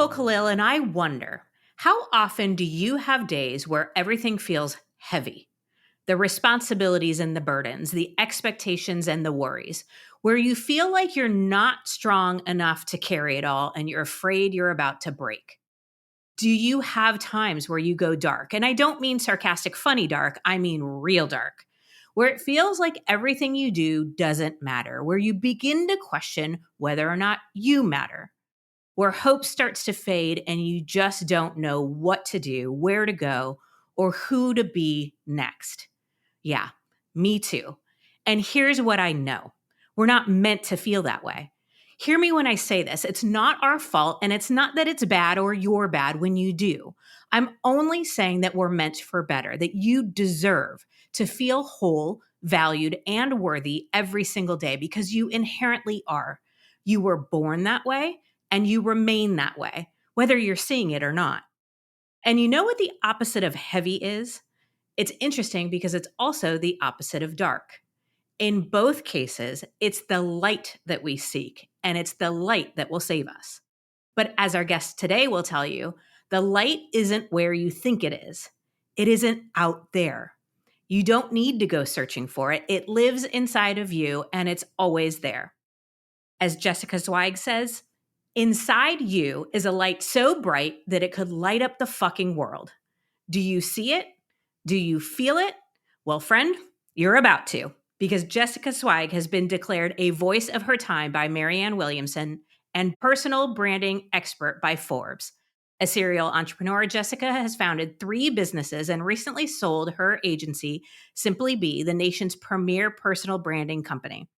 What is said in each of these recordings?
Nicole Khalil, and I wonder, how often do you have days where everything feels heavy? The responsibilities and the burdens, the expectations and the worries, where you feel like you're not strong enough to carry it all and you're afraid you're about to break. Do you have times where you go dark? And I don't mean sarcastic, funny dark, I mean real dark, where it feels like everything you do doesn't matter, where you begin to question whether or not you matter, where hope starts to fade and you just don't know what to do, where to go, or who to be next. Yeah, me too. And here's what I know: we're not meant to feel that way. Hear me when I say this. It's not our fault, and it's not that it's bad or you're bad when you do. I'm only saying that we're meant for better, that you deserve to feel whole, valued, and worthy every single day because you inherently are. You were born that way, and you remain that way, whether you're seeing it or not. And you know what the opposite of heavy is? It's interesting because it's also the opposite of dark. In both cases, it's the light that we seek, and it's the light that will save us. But as our guest today will tell you, the light isn't where you think it is. It isn't out there. You don't need to go searching for it. It lives inside of you, and it's always there. As Jessica Zweig says, inside you is a light so bright that it could light up the fucking world. Do you see it? Do you feel it? Well, friend, you're about to, because Jessica Zweig has been declared a voice of her time by Marianne Williamson and personal branding expert by Forbes. A serial entrepreneur, Jessica has founded 3 businesses and recently sold her agency, Simply Be, the nation's premier personal branding company.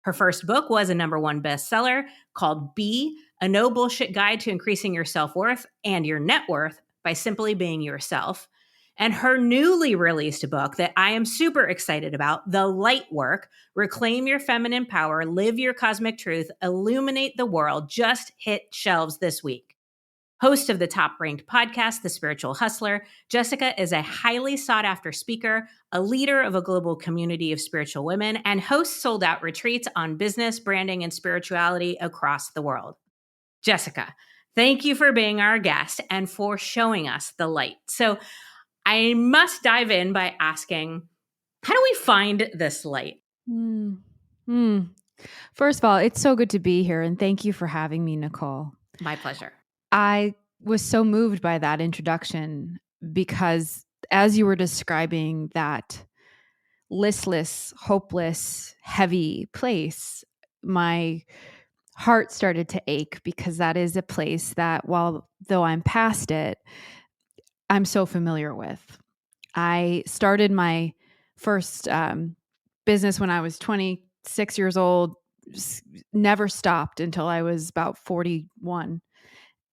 Her first book was a #1 bestseller called Be, a no bullshit guide to increasing your self-worth and your net worth by simply being yourself. And her newly released book that I am super excited about, The Light Work, Reclaim Your Feminine Power, Live Your Cosmic Truth, Illuminate the World, just hit shelves this week. Host of the top-ranked podcast, The Spiritual Hustler, Jessica is a highly sought-after speaker, a leader of a global community of spiritual women, and hosts sold-out retreats on business, branding, and spirituality across the world. Jessica, thank you for being our guest and for showing us the light. So I must dive in by asking, how do we find this light? First of all, it's so good to be here, and thank you for having me, Nicole. My pleasure. I was so moved by that introduction because as you were describing that listless, hopeless, heavy place, my heart started to ache because that is a place that, though I'm past it, I'm so familiar with. I started my first business when I was 26 years old, never stopped until I was about 41.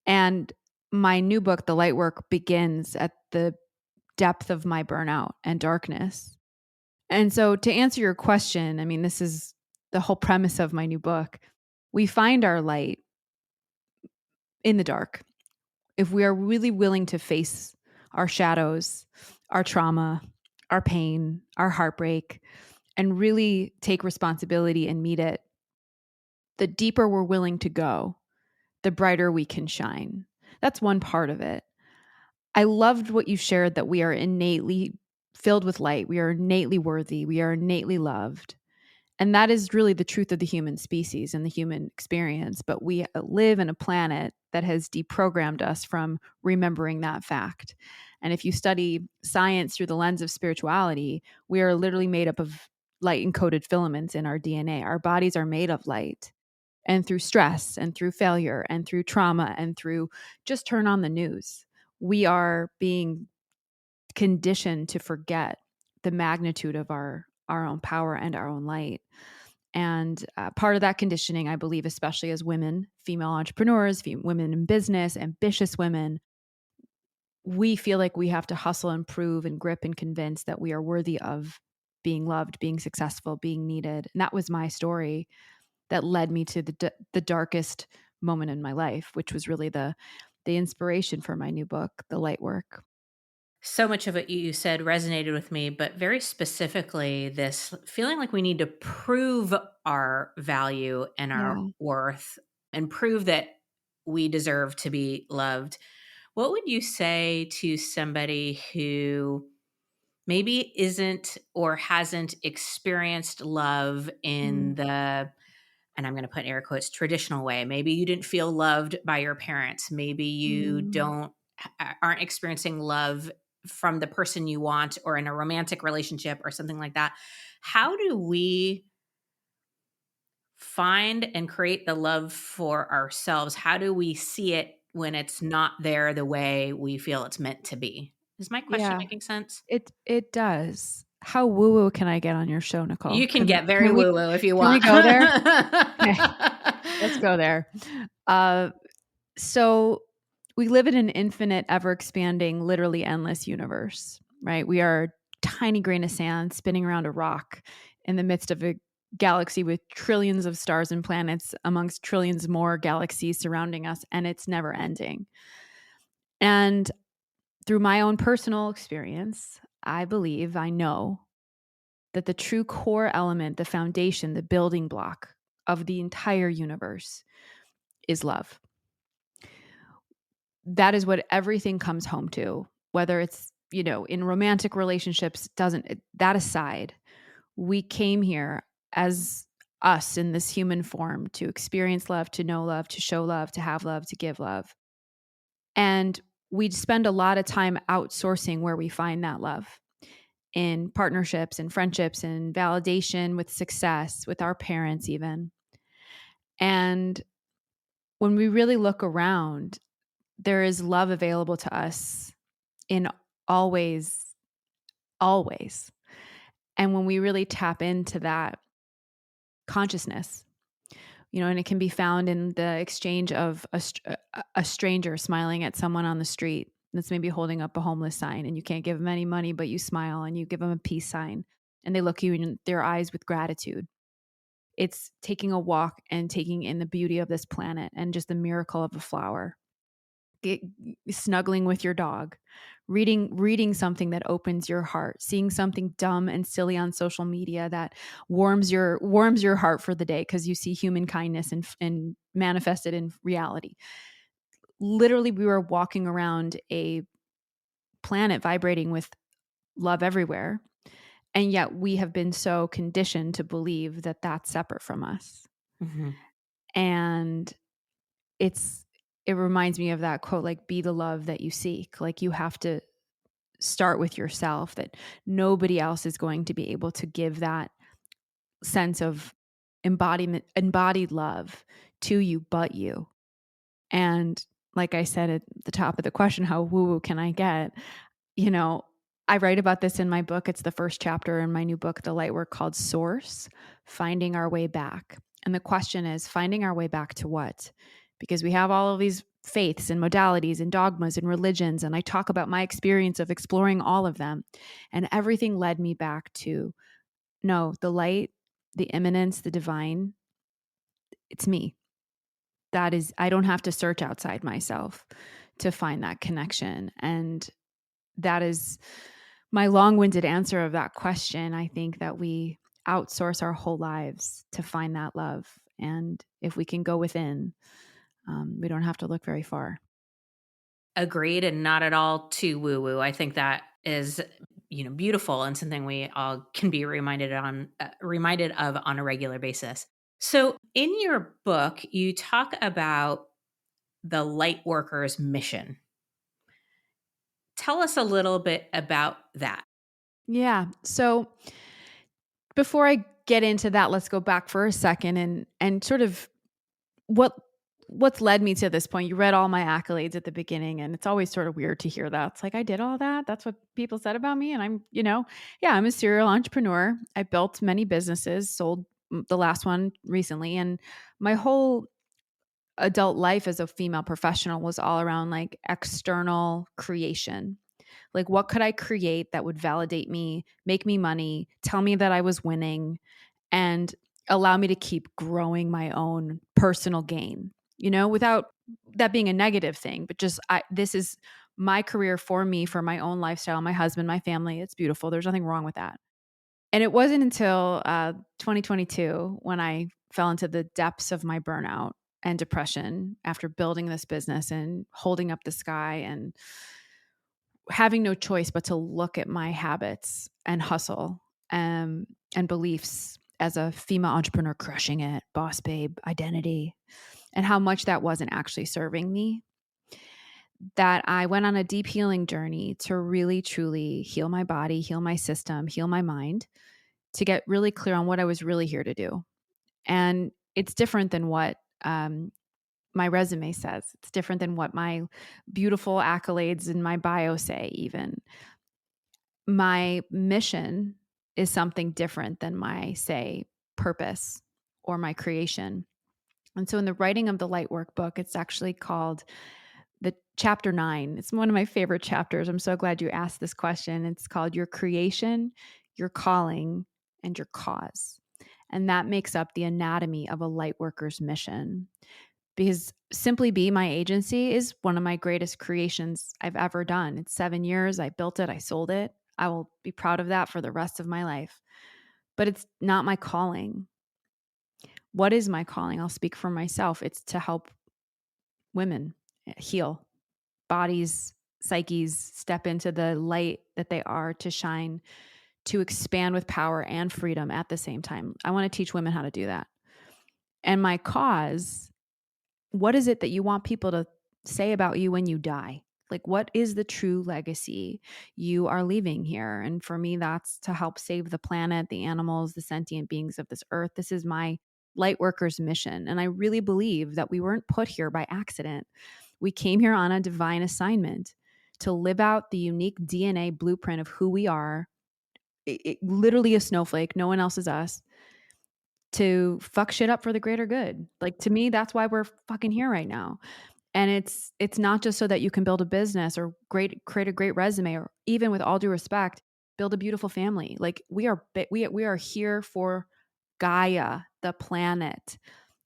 And my new book, The Light Work, begins at the depth of my burnout and darkness. And so to answer your question, I mean, this is the whole premise of my new book. We find our light in the dark. If we are really willing to face our shadows, our trauma, our pain, our heartbreak, and really take responsibility and meet it, the deeper we're willing to go, the brighter we can shine. That's one part of it. I loved what you shared, that we are innately filled with light. We are innately worthy. We are innately loved. And that is really the truth of the human species and the human experience. But we live in a planet that has deprogrammed us from remembering that fact. And if you study science through the lens of spirituality, we are literally made up of light encoded filaments in our DNA. Our bodies are made of light. And through stress and through failure and through trauma and through just turn on the news, we are being conditioned to forget the magnitude of our own power and our own light. And part of that conditioning, I believe, especially as women, female entrepreneurs, women in business, ambitious women, we feel like we have to hustle and prove and grip and convince that we are worthy of being loved, being successful, being needed. And that was my story that led me to the darkest moment in my life, which was really the inspiration for my new book, The Light Work. So much of what you said resonated with me, but very specifically, this feeling like we need to prove our value and our worth and prove that we deserve to be loved. What would you say to somebody who maybe isn't or hasn't experienced love in Mm, the, and I'm going to put in air quotes, traditional way? Maybe you didn't feel loved by your parents. Maybe you mm. don't aren't experiencing love from the person you want, or in a romantic relationship or something like that. How do we find and create the love for ourselves? How do we see it when it's not there the way we feel it's meant to be? Is my question Yeah, making sense? it does. How woo-woo can I get on your show, Nicole? You can get very woo woo if you Can we want. go there? Okay, let's go there. Uh, so we live in an infinite, ever expanding, literally endless universe, right? We are a tiny grain of sand spinning around a rock in the midst of a galaxy with trillions of stars and planets amongst trillions more galaxies surrounding us, and it's never ending. And through my own personal experience, I know that the true core element, the foundation, the building block of the entire universe is love. That is what everything comes home to, whether it's, in romantic relationships, doesn't, that aside, we came here as us in this human form to experience love, to know love, to show love, to have love, to give love. And we spend a lot of time outsourcing where we find that love in partnerships and friendships and validation with success, with our parents, even. And when we really look around, there is love available to us in always, always. And when we really tap into that consciousness, and it can be found in the exchange of a stranger smiling at someone on the street that's maybe holding up a homeless sign, and you can't give them any money, but you smile and you give them a peace sign, and they look you in their eyes with gratitude. It's taking a walk and taking in the beauty of this planet and just the miracle of a flower. Snuggling with your dog, reading something that opens your heart, seeing something dumb and silly on social media that warms your heart for the day because you see human kindness and manifested in reality. Literally, we were walking around a planet vibrating with love everywhere, and yet we have been so conditioned to believe that that's separate from us. Mhm. And it reminds me of that quote, like, be the love that you seek. Like, you have to start with yourself, that nobody else is going to be able to give that sense of embodied love to you but you. And like I said at the top of the question, how woo woo can I get? You know, I write about this in my book. It's the first chapter in my new book, The Light Work, called Source, Finding Our Way Back. And the question is, finding our way back to what? Because we have all of these faiths and modalities and dogmas and religions. And I talk about my experience of exploring all of them. And everything led me back to, no, the light, the immanence, the divine, it's me. That is, I don't have to search outside myself to find that connection. And that is my long-winded answer of that question. I think that we outsource our whole lives to find that love. And if we can go within, we don't have to look very far. Agreed, and not at all too woo woo. I think that is, beautiful and something we all can be reminded of on a regular basis. So, in your book, you talk about the light worker's mission. Tell us a little bit about that. Yeah. So before I get into that, let's go back for a second and sort of what what's led me to this point. You read all my accolades at the beginning, and it's always sort of weird to hear that. It's like, I did all that. That's what people said about me. And yeah, I'm a serial entrepreneur. I built many businesses, sold the last one recently. And my whole adult life as a female professional was all around like external creation. Like, what could I create that would validate me, make me money, tell me that I was winning, and allow me to keep growing my own personal gain, without that being a negative thing, but just this is my career for me, for my own lifestyle, my husband, my family. It's beautiful. There's nothing wrong with that. And it wasn't until 2022 when I fell into the depths of my burnout and depression after building this business and holding up the sky and having no choice but to look at my habits and hustle and beliefs as a female entrepreneur, crushing it, boss babe identity, and how much that wasn't actually serving me, that I went on a deep healing journey to really truly heal my body, heal my system, heal my mind, to get really clear on what I was really here to do. And it's different than what my resume says. It's different than what my beautiful accolades in my bio say, even. My mission is something different than my, say, purpose or my creation. And so in the writing of the light workbook, it's actually called the chapter 9. It's one of my favorite chapters. I'm so glad you asked this question. It's called Your Creation, Your Calling, and Your Cause. And that makes up the anatomy of a light worker's mission. Because Simply Be, my agency, is one of my greatest creations I've ever done. It's 7 years. I built it. I sold it. I will be proud of that for the rest of my life. But it's not my calling. What is my calling? I'll speak for myself. It's to help women heal, bodies, psyches, step into the light that they are to shine, to expand with power and freedom at the same time. I want to teach women how to do that. And my cause, what is it that you want people to say about you when you die? Like, what is the true legacy you are leaving here? And for me, that's to help save the planet, the animals, the sentient beings of this earth. This is my light worker's mission. And I really believe that we weren't put here by accident. We came here on a divine assignment to live out the unique DNA blueprint of who we are. Literally a snowflake. No one else is us, to fuck shit up for the greater good. Like, to me, that's why we're fucking here right now. And it's not just so that you can build a business or create a great resume, or even, with all due respect, build a beautiful family. Like, we are here for Gaia, the planet.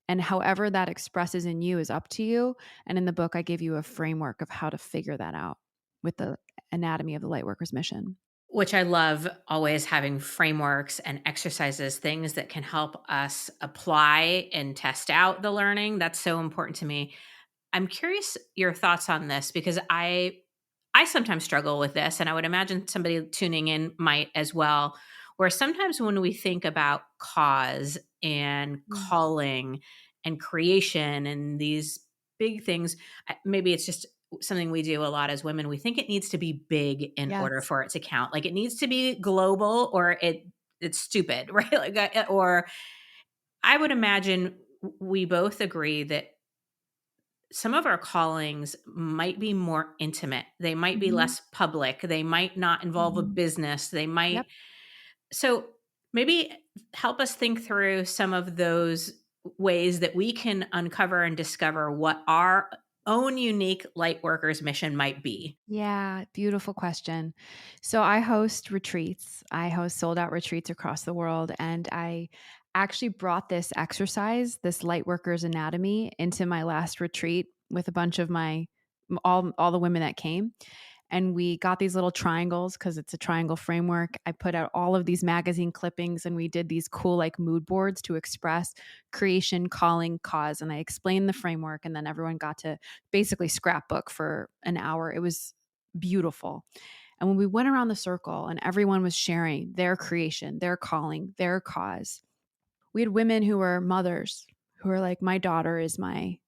And however that expresses in you is up to you. And in the book, I give you a framework of how to figure that out with the anatomy of the lightworker's mission. Which I love, always having frameworks and exercises, things that can help us apply and test out the learning. That's so important to me. I'm curious your thoughts on this, because I sometimes struggle with this, and I would imagine somebody tuning in might as well, where sometimes when we think about cause and Mm. calling and creation and these big things, maybe it's just something we do a lot as women. We think it needs to be big in order Yes. for it to count. Like, it needs to be global, or it's stupid, right? Like, or I would imagine we both agree that some of our callings might be more intimate. They might be Mhm. less public. They might not involve a Mhm. business. They might. Yep. So maybe help us think through some of those ways that we can uncover and discover what our own unique light workers mission might be. Yeah, beautiful question. So I host retreats. I host sold out retreats across the world. And I actually brought this exercise, this light workers anatomy, into my last retreat with a bunch of all the women that came. And we got these little triangles because it's a triangle framework. I put out all of these magazine clippings and we did these cool, like, mood boards to express creation, calling, cause. And I explained the framework, and then everyone got to basically scrapbook for an hour. It was beautiful. And when we went around the circle and everyone was sharing their creation, their calling, their cause, we had women who were mothers who were like, my daughter is my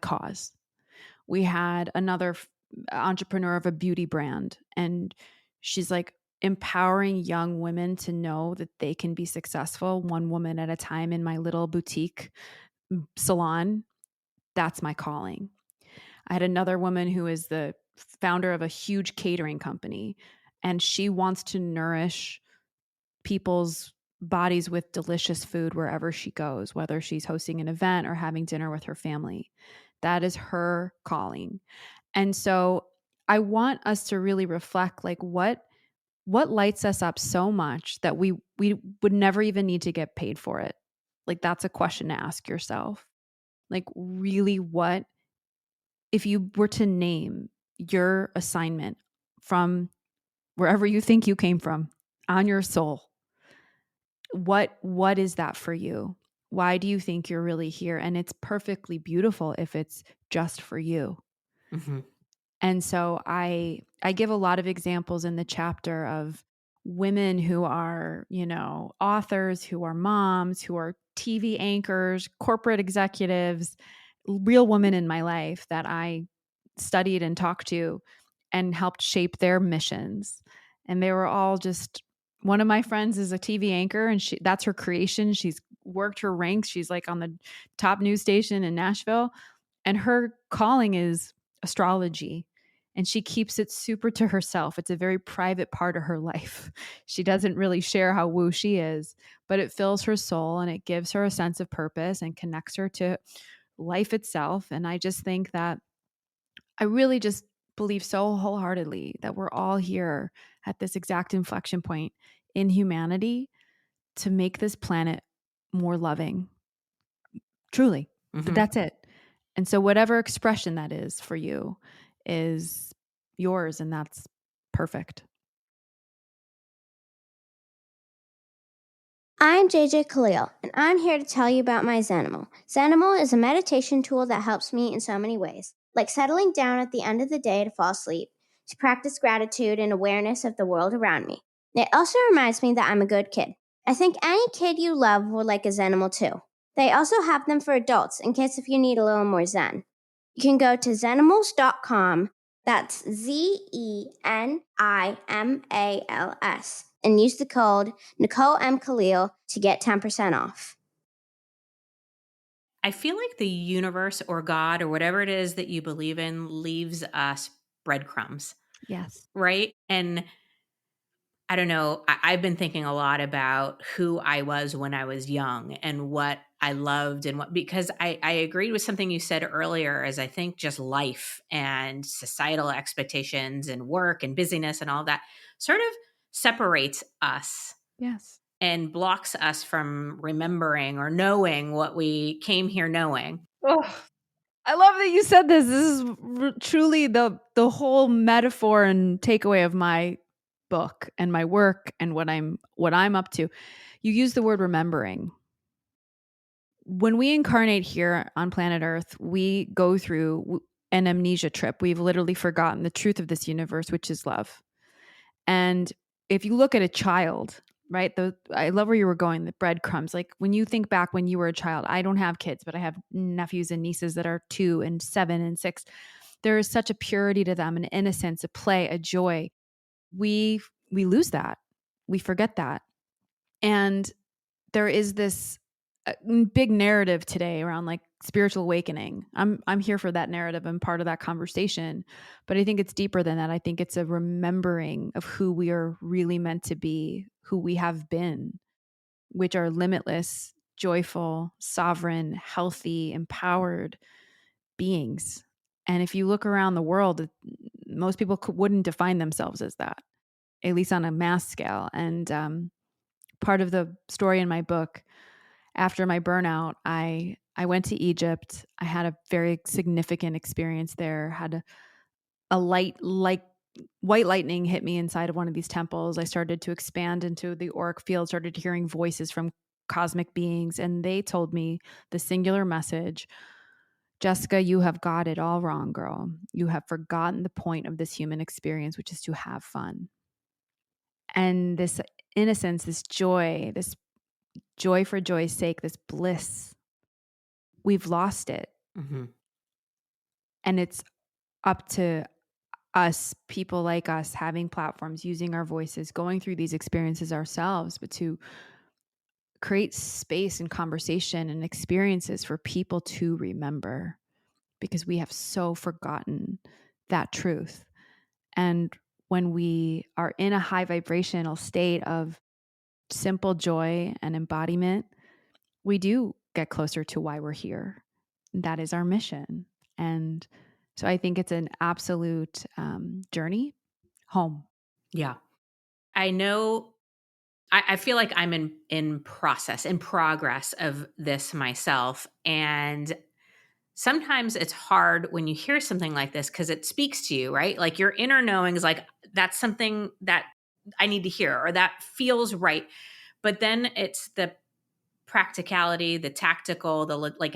cause. We had another entrepreneur of a beauty brand, and she's like empowering young women to know that they can be successful one woman at a time in my little boutique salon. That's my calling. I had another woman who is the founder of a huge catering company, and she wants to nourish people's bodies with delicious food wherever she goes, whether she's hosting an event or having dinner with her family. That is her calling. And so I want us to really reflect, like, what lights us up so much that we would never even need to get paid for it. Like, that's a question to ask yourself. Like, really, what, if you were to name your assignment from wherever you think you came from on your soul, what is that for you? Why do you think you're really here? And it's perfectly beautiful if it's just for you. Mm-hmm. And so I give a lot of examples in the chapter of women who are, authors, who are moms, who are TV anchors, corporate executives, real women in my life that I studied and talked to and helped shape their missions. And they were all just, one of my friends is a TV anchor and that's her creation. She's worked her ranks. She's like on the top news station in Nashville, and her calling is astrology, and she keeps it super to herself. It's a very private part of her life. She doesn't really share how woo she is, but it fills her soul and it gives her a sense of purpose and connects her to life itself. And I just think that I really just believe so wholeheartedly that we're all here at this exact inflection point in humanity to make this planet more loving. Truly. Mm-hmm. That's it. And so whatever expression that is for you is yours, and that's perfect. I'm JJ Khalil, and I'm here to tell you about my Zenimal. Zenimal is a meditation tool that helps me in so many ways, like settling down at the end of the day to fall asleep, to practice gratitude and awareness of the world around me. It also reminds me that I'm a good kid. I think any kid you love will like a Zenimal too. They also have them for adults in case if you need a little more Zen. You can go to zenimals.com. That's ZENIMALS. And use the code Nicole M. Khalil to get 10% off. I feel like the universe or God or whatever it is that you believe in leaves us breadcrumbs, Yes. right? And I don't know, I've been thinking a lot about who I was when I was young and what I loved and because I agreed with something you said earlier, as I think just life and societal expectations and work and busyness and all that sort of separates us Yes. and blocks us from remembering or knowing what we came here knowing. Oh, I love that you said this. This is truly the whole metaphor and takeaway of my book and my work and what I'm up to. You use the word remembering. When we incarnate here on planet Earth, we go through an amnesia trip. We've literally forgotten the truth of this universe, which is love. And if you look at a child, right? I love where you were going, the breadcrumbs. Like when you think back when you were a child, I don't have kids, but I have nephews and nieces that are 2 and 7 and 6. There is such a purity to them, an innocence, a play, a joy. We lose that. We forget that. And there is this big narrative today around like spiritual awakening. I'm here for that narrative and part of that conversation, but I think it's deeper than that. I think it's a remembering of who we are really meant to be, who we have been, which are limitless, joyful, sovereign, healthy, empowered beings. And if you look around the world, most people wouldn't define themselves as that, at least on a mass scale. And part of the story in my book, after my burnout, I went to Egypt. I had a very significant experience there. Had a light, like white lightning hit me inside of one of these temples. I started to expand into the auric field, started hearing voices from cosmic beings, and they told me the singular message: Jessica, you have got it all wrong, girl. You have forgotten the point of this human experience, which is to have fun. And this innocence, this joy for joy's sake, this bliss, we've lost it. Mm-hmm. And it's up to us, people like us, having platforms, using our voices, going through these experiences ourselves, but to create space and conversation and experiences for people to remember, because we have so forgotten that truth. And when we are in a high vibrational state of simple joy and embodiment, we do get closer to why we're here. That is our mission. And so I think it's an absolute journey home. Yeah. I know I feel like I'm in progress of this myself. And sometimes it's hard when you hear something like this because it speaks to you, right? Like your inner knowing is like, that's something that I need to hear or that feels right. But then it's the practicality, the tactical,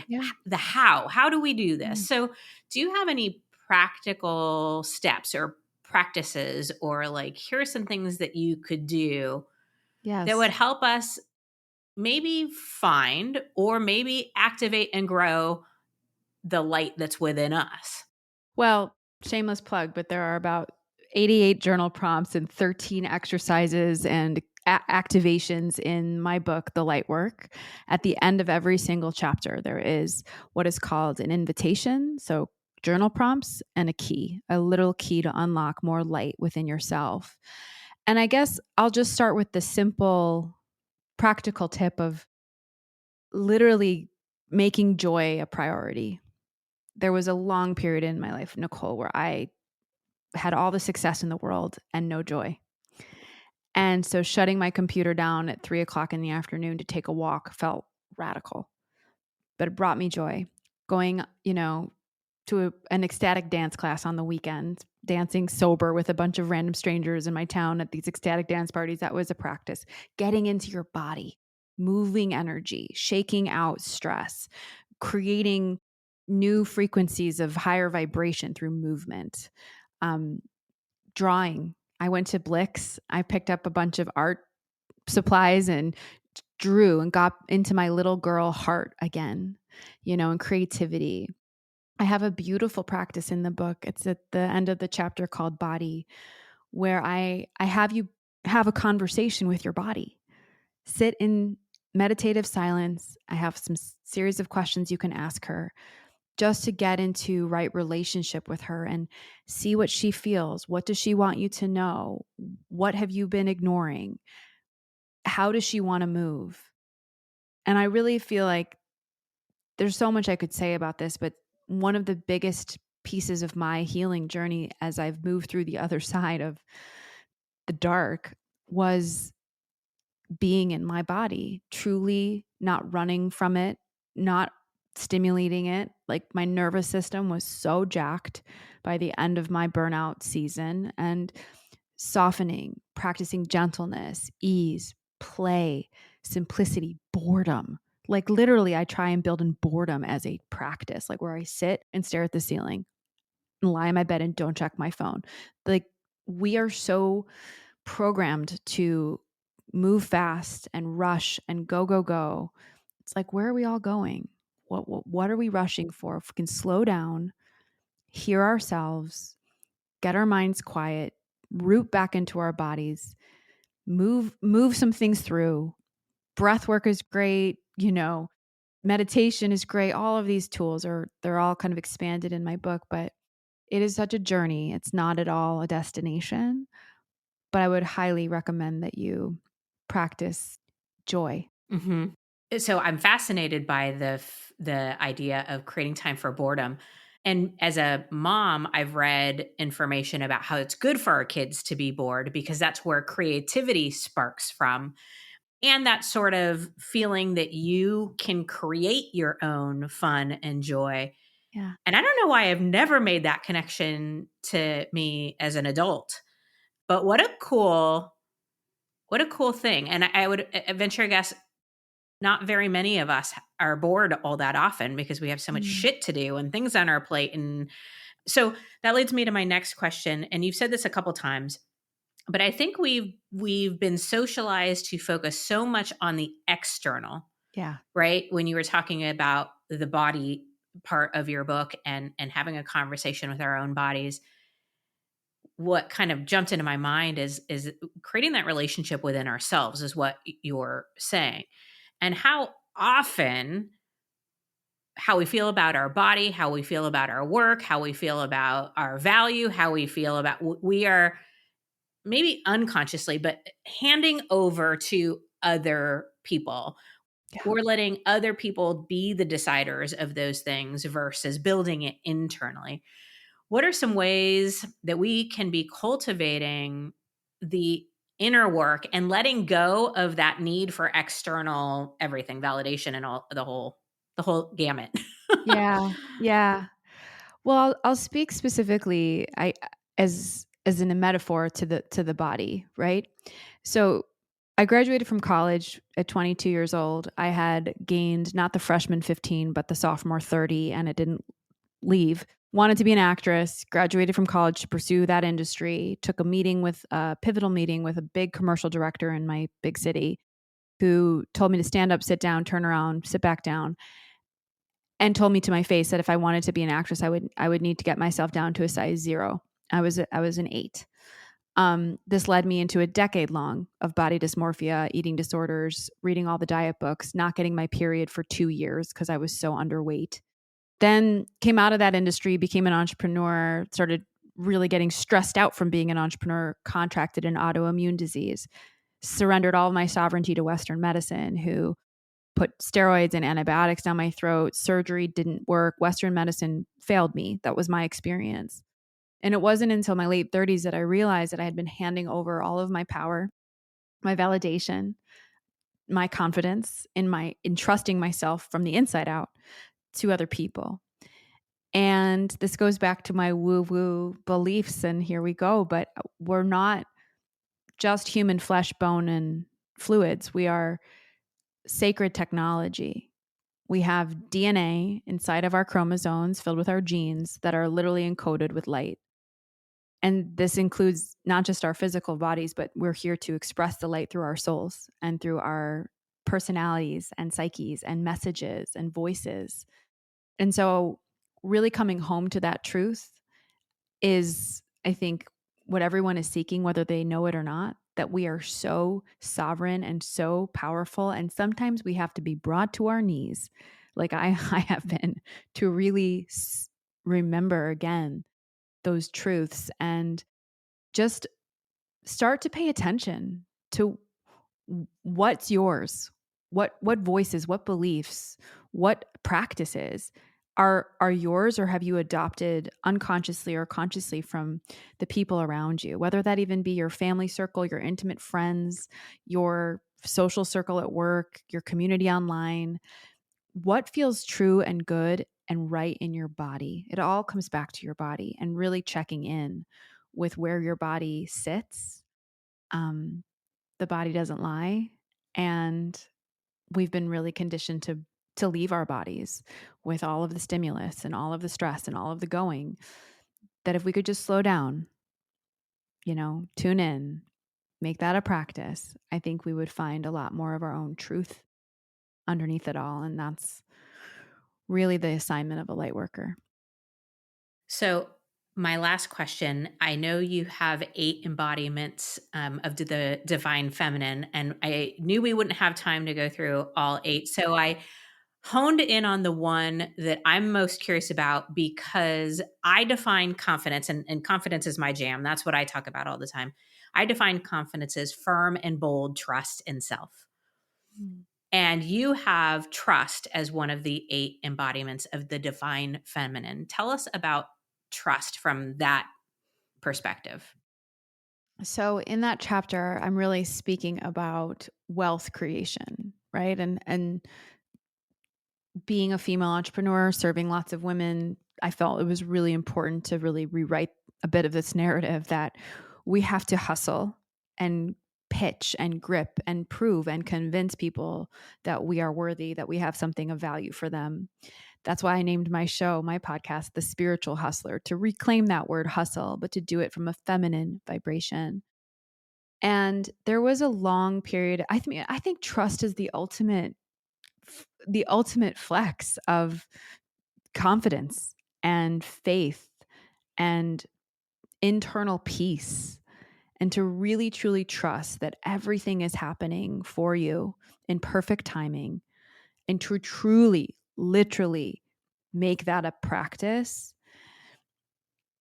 Yeah. the how do we do Yeah. this? So do you have any practical steps or practices, or like, here are some things that you could do that would Yes. help us maybe find or maybe activate and grow the light that's within us? Well, shameless plug, but there are about 88 journal prompts and 13 exercises and activations in my book, The Light Work. At the end of every single chapter, there is what is called an invitation. So, journal prompts and a key, a little key to unlock more light within yourself. And I guess I'll just start with the simple, practical tip of literally making joy a priority. There was a long period in my life, Nicole, where I had all the success in the world and no joy. And so shutting my computer down at 3 o'clock in the afternoon to take a walk felt radical, but it brought me joy. Going, to an ecstatic dance class on the weekend, dancing sober with a bunch of random strangers in my town at these ecstatic dance parties, that was a practice. Getting into your body, moving energy, shaking out stress, creating new frequencies of higher vibration through movement. Um, Drawing. I went to Blix. I picked up a bunch of art supplies and drew and got into my little girl heart again, and creativity. I have a beautiful practice in the book. It's at the end of the chapter called Body, where I have you have a conversation with your body. Sit in meditative silence. I have some series of questions you can ask her just to get into right relationship with her and see what she feels. What does she want you to know? What have you been ignoring? How does she want to move? And I really feel like there's so much I could say about this, but one of the biggest pieces of my healing journey as I've moved through the other side of the dark was being in my body, truly not running from it, not stimulating it. Like my nervous system was so jacked by the end of my burnout season, and softening, practicing gentleness, ease, play, simplicity, boredom. Like literally, I try and build in boredom as a practice, like where I sit and stare at the ceiling and lie in my bed and don't check my phone. Like we are so programmed to move fast and rush and go, go, go. It's like, where are we all going? What are we rushing for? If we can slow down, hear ourselves, get our minds quiet, root back into our bodies, move some things through. Breath work is great, meditation is great. All of these tools they're all kind of expanded in my book, but it is such a journey. It's not at all a destination, but I would highly recommend that you practice joy. Hmm. So I'm fascinated by the idea of creating time for boredom. And as a mom, I've read information about how it's good for our kids to be bored because that's where creativity sparks from. And that sort of feeling that you can create your own fun and joy. Yeah. And I don't know why I've never made that connection to me as an adult. But what a cool thing. And I would venture a guess not very many of us are bored all that often because we have so much Mm. shit to do and things on our plate. And so that leads me to my next question. And you've said this a couple times, but I think we've been socialized to focus so much on the external, Yeah. right? When you were talking about the body part of your book and having a conversation with our own bodies, what kind of jumped into my mind is creating that relationship within ourselves is what you're saying. And how we feel about our body, how we feel about our work, how we feel about our value, how we feel about we are maybe unconsciously, but handing over to other people. Yeah. We're letting other people be the deciders of those things versus building it internally. What are some ways that we can be cultivating the inner work and letting go of that need for external everything, validation, and all the whole gamut? Yeah. Yeah. Well, I'll speak specifically as in a metaphor to the body, right? So I graduated from college at 22 years old. I had gained not the freshman 15, but the sophomore 30, and it didn't leave. Wanted to be an actress, graduated from college to pursue that industry, took a pivotal meeting with a big commercial director in my big city who told me to stand up, sit down, turn around, sit back down, and told me to my face that if I wanted to be an actress, I would need to get myself down to a size 0. I was an 8. This led me into a decade long of body dysmorphia, eating disorders, reading all the diet books, not getting my period for 2 years because I was so underweight. Then came out of that industry, became an entrepreneur, started really getting stressed out from being an entrepreneur, contracted an autoimmune disease, surrendered all of my sovereignty to Western medicine, who put steroids and antibiotics down my throat. Surgery didn't work. Western medicine failed me. That was my experience. And it wasn't until my late 30s that I realized that I had been handing over all of my power, my validation, my confidence in trusting myself from the inside out to other people. And this goes back to my woo-woo beliefs, and here we go. But we're not just human flesh, bone, and fluids. We are sacred technology. We have DNA inside of our chromosomes filled with our genes that are literally encoded with light. And this includes not just our physical bodies, but we're here to express the light through our souls and through our personalities and psyches and messages and voices. And so really coming home to that truth is, I think, what everyone is seeking, whether they know it or not, that we are so sovereign and so powerful. And sometimes we have to be brought to our knees, like I have been, to really remember again those truths and just start to pay attention to what's yours, what voices, what beliefs, what practices are yours, or have you adopted unconsciously or consciously from the people around you, whether that even be your family circle, your intimate friends, your social circle at work, your community online. What feels true and good and right in your body? It all comes back to your body, and really checking in with where your body sits. The body doesn't lie, and we've been really conditioned to leave our bodies with all of the stimulus and all of the stress and all of the going, that if we could just slow down, tune in, make that a practice, I think we would find a lot more of our own truth underneath it all. And that's really the assignment of a light worker. So my last question, I know you have 8 embodiments of the divine feminine, and I knew we wouldn't have time to go through all 8. So I honed in on the one that I'm most curious about, because I define confidence, and confidence is my jam. That's what I talk about all the time. I define confidence as firm and bold trust in self. And you have trust as one of the 8 embodiments of the divine feminine. Tell us about trust from that perspective. So in that chapter, I'm really speaking about wealth creation, right? And being a female entrepreneur, serving lots of women, I felt it was really important to really rewrite a bit of this narrative that we have to hustle and pitch and grip and prove and convince people that we are worthy, that we have something of value for them. That's why I named my podcast, The Spiritual Hustler, to reclaim that word hustle, but to do it from a feminine vibration. And there was a long period. I think trust is the ultimate flex of confidence and faith and internal peace, and to really truly trust that everything is happening for you in perfect timing, and to truly, literally make that a practice.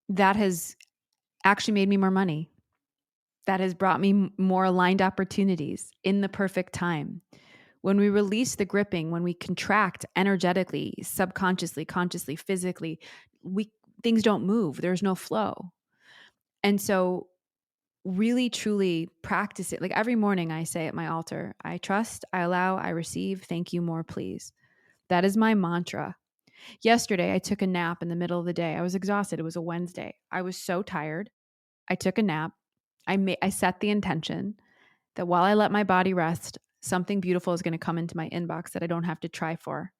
That has actually made me more money. That has brought me more aligned opportunities in the perfect time. When we release the gripping, when we contract energetically, subconsciously, consciously, physically, things don't move. There's no flow. And so really, truly practice it. Like every morning I say at my altar, I trust, I allow, I receive, thank you, more please. That is my mantra. Yesterday, I took a nap in the middle of the day. I was exhausted. It was a Wednesday. I was so tired. I took a nap. I set the intention that while I let my body rest, something beautiful is going to come into my inbox that I don't have to try for.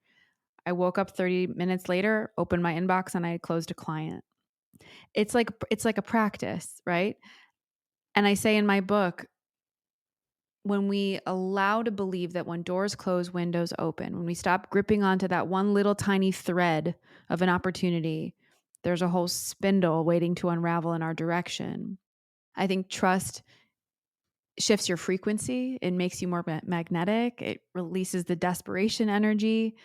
I woke up 30 minutes later, opened my inbox, and I had closed a client. It's like a practice, right? And I say in my book, when we allow to believe that when doors close, windows open, when we stop gripping onto that one little tiny thread of an opportunity, there's a whole spindle waiting to unravel in our direction. I think trust shifts your frequency. It makes you more magnetic. It releases the desperation energy.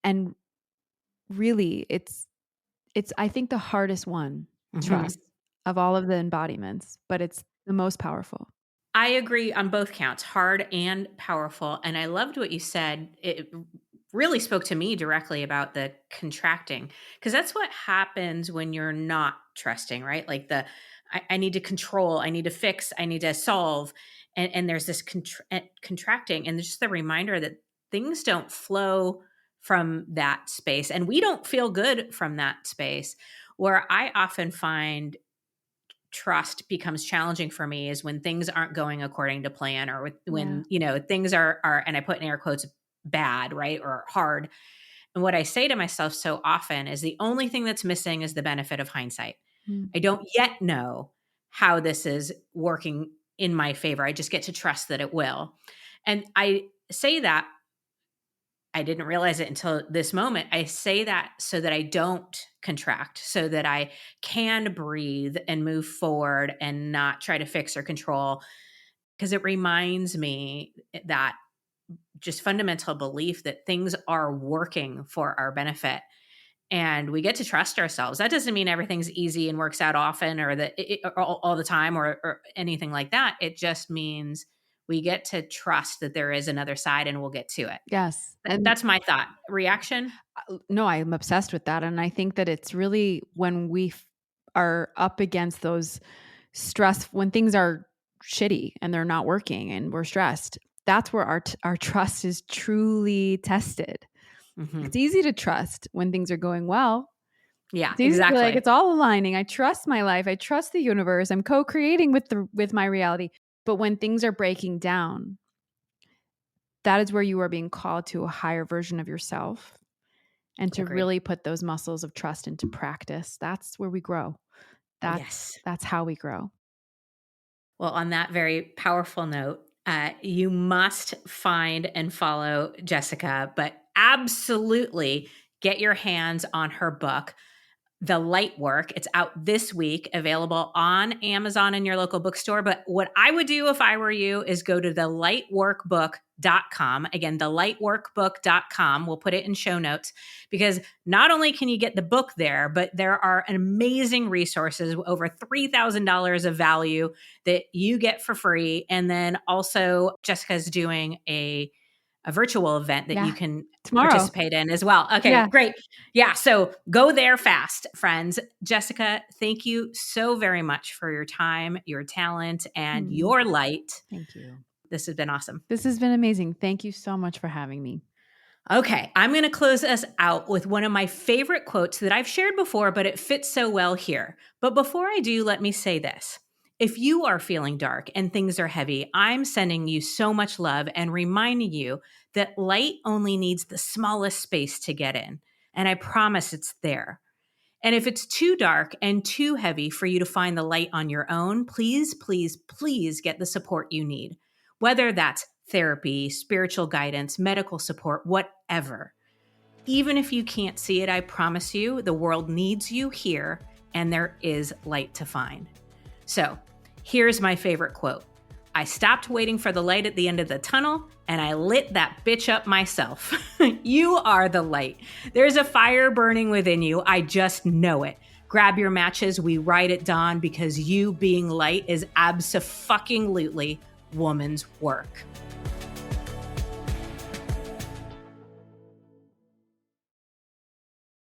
And really, it's I think the hardest one, trust, of all of the embodiments, but it's the most powerful. I agree on both counts, hard and powerful. And I loved what you said. It really spoke to me directly about the contracting, because that's what happens when you're not trusting, right? Like I need to control, I need to fix, I need to solve. And there's this contracting, and just the reminder that things don't flow from that space. And we don't feel good from that space. Where I often find trust becomes challenging for me is when things aren't going according to plan, or when things are, and I put in air quotes, bad, right, or hard. And what I say to myself so often is the only thing that's missing is the benefit of hindsight. I don't yet know how this is working in my favor. I just get to trust that it will. And I say that, I didn't realize it until this moment. I say that so that I don't contract, so that I can breathe and move forward and not try to fix or control, because it reminds me that just fundamental belief that things are working for our benefit. And we get to trust ourselves. That doesn't mean everything's easy and works out often, or that all the time, or anything like that. It just means we get to trust that there is another side, and we'll get to it. Yes. And that's my thought. Reaction? No, I'm obsessed with that. And I think that it's really when we are up against those stress, when things are shitty and they're not working and we're stressed, that's where our trust is truly tested. It's easy to trust when things are going well. Yeah, it's easy exactly. Like it's all aligning. I trust my life. I trust the universe. I'm co-creating with my reality. But when things are breaking down, that is where you are being called to a higher version of yourself, and to really put those muscles of trust into practice. That's where we grow. That's how we grow. Well, on that very powerful note, you must find and follow Jessica, but absolutely get your hands on her book, The Light Work. It's out this week, available on Amazon and your local bookstore. But what I would do if I were you is go to thelightworkbook.com. Again, thelightworkbook.com. We'll put it in show notes, because not only can you get the book there, but there are amazing resources, over $3,000 of value that you get for free. And then also Jessica's doing a virtual event that you can participate in as well. Okay, great. Yeah, so go there fast, friends. Jessica, thank you so very much for your time, your talent, and your light. Thank you. This has been awesome. This has been amazing. Thank you so much for having me. Okay, I'm going to close us out with one of my favorite quotes that I've shared before, but it fits so well here. But before I do, let me say this. If you are feeling dark and things are heavy, I'm sending you so much love and reminding you that light only needs the smallest space to get in. And I promise it's there. And if it's too dark and too heavy for you to find the light on your own, please, please, please get the support you need. Whether that's therapy, spiritual guidance, medical support, whatever. Even if you can't see it, I promise you, the world needs you here, and there is light to find. So here's my favorite quote. I stopped waiting for the light at the end of the tunnel, and I lit that bitch up myself. You are the light. There's a fire burning within you. I just know it. Grab your matches. We ride at dawn, because you being light is abso-fucking-lutely woman's work.